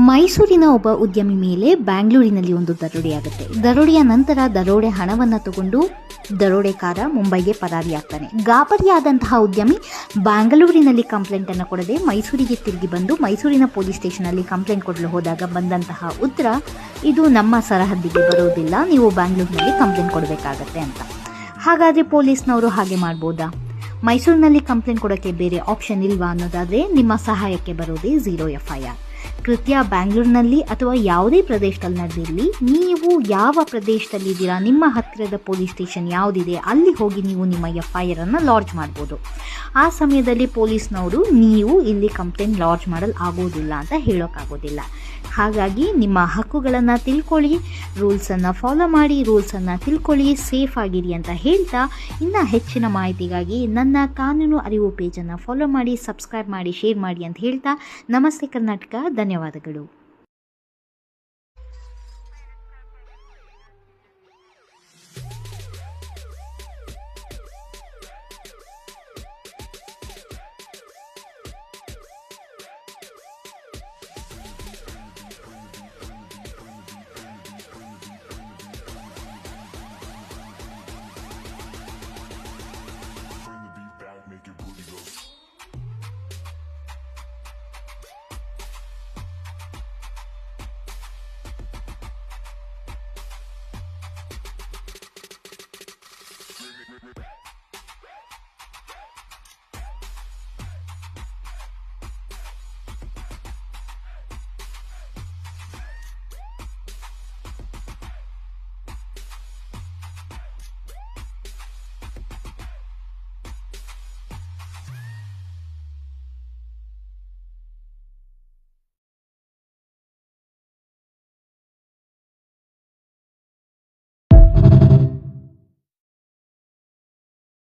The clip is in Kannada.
ಮೈಸೂರಿನ ಒಬ್ಬ ಉದ್ಯಮಿ ಮೇಲೆ ಬ್ಯಾಂಗ್ಳೂರಿನಲ್ಲಿ ಒಂದು ದರೋಡೆಯಾಗುತ್ತೆ. ದರೋಡೆಯ ನಂತರ ದರೋಡೆ ಹಣವನ್ನು ತಗೊಂಡು ದರೋಡೆಕಾರ ಮುಂಬೈಗೆ ಪರಾರಿಯಾಗ್ತಾನೆ. ಗಾಬರಿಯಾದಂತಹ ಉದ್ಯಮಿ ಬ್ಯಾಂಗ್ಳೂರಿನಲ್ಲಿ ಕಂಪ್ಲೇಂಟ್ ಅನ್ನು ಕೊಡದೆ ಮೈಸೂರಿಗೆ ತಿರುಗಿ ಬಂದು ಮೈಸೂರಿನ ಪೊಲೀಸ್ ಸ್ಟೇಷನಲ್ಲಿ ಕಂಪ್ಲೇಂಟ್ ಕೊಡಲು ಹೋದಾಗ ಬಂದಂತಹ ಉತ್ತರ, ಇದು ನಮ್ಮ ಸರಹದ್ದಿಗೆ ಬರೋದಿಲ್ಲ, ನೀವು ಬ್ಯಾಂಗ್ಳೂರಿನಲ್ಲಿ ಕಂಪ್ಲೇಂಟ್ ಕೊಡಬೇಕಾಗತ್ತೆ ಅಂತ. ಹಾಗಾದರೆ ಪೊಲೀಸ್ನವರು ಹಾಗೆ ಮಾಡ್ಬೋದಾ? ಮೈಸೂರಿನಲ್ಲಿ ಕಂಪ್ಲೇಂಟ್ ಕೊಡೋಕ್ಕೆ ಬೇರೆ ಆಪ್ಷನ್ ಇಲ್ವಾ ಅನ್ನೋದಾದರೆ ನಿಮ್ಮ ಸಹಾಯಕ್ಕೆ ಬರೋದೇ 0 FIR. ಕೃತ್ಯ ಬ್ಯಾಂಗ್ಳೂರಿನಲ್ಲಿ ಅಥವಾ ಯಾವುದೇ ಪ್ರದೇಶದಲ್ಲಿ ನಡೆದಿರಲಿ, ನೀವು ಯಾವ ಪ್ರದೇಶದಲ್ಲಿದ್ದೀರಾ, ನಿಮ್ಮ ಹತ್ತಿರದ ಪೊಲೀಸ್ ಸ್ಟೇಷನ್ ಯಾವುದಿದೆ ಅಲ್ಲಿ ಹೋಗಿ ನೀವು ನಿಮ್ಮ FIR ಅನ್ನು ಲಾಡ್ಜ್ ಮಾಡ್ಬೋದು. ಆ ಸಮಯದಲ್ಲಿ ಪೊಲೀಸ್ನವರು ನೀವು ಇಲ್ಲಿ ಕಂಪ್ಲೇಂಟ್ ಲಾಡ್ಜ್ ಮಾಡಲು ಆಗೋದಿಲ್ಲ ಅಂತ ಹೇಳೋಕ್ಕಾಗೋದಿಲ್ಲ. ಹಾಗಾಗಿ ನಿಮ್ಮ ಹಕ್ಕುಗಳನ್ನು ತಿಳ್ಕೊಳ್ಳಿ, ರೂಲ್ಸನ್ನು ಫಾಲೋ ಮಾಡಿ, ರೂಲ್ಸನ್ನು ತಿಳ್ಕೊಳ್ಳಿ, ಸೇಫ್ ಆಗಿರಿ ಅಂತ ಹೇಳ್ತಾ, ಇನ್ನು ಹೆಚ್ಚಿನ ಮಾಹಿತಿಗಾಗಿ ನನ್ನ ಕಾನೂನು ಅರಿವು ಪೇಜನ್ನು ಫಾಲೋ ಮಾಡಿ, ಸಬ್ಸ್ಕ್ರೈಬ್ ಮಾಡಿ, ಶೇರ್ ಮಾಡಿ ಅಂತ ಹೇಳ್ತಾ, ನಮಸ್ತೆ ಕರ್ನಾಟಕ, ಧನ್ಯವಾದಗಳು.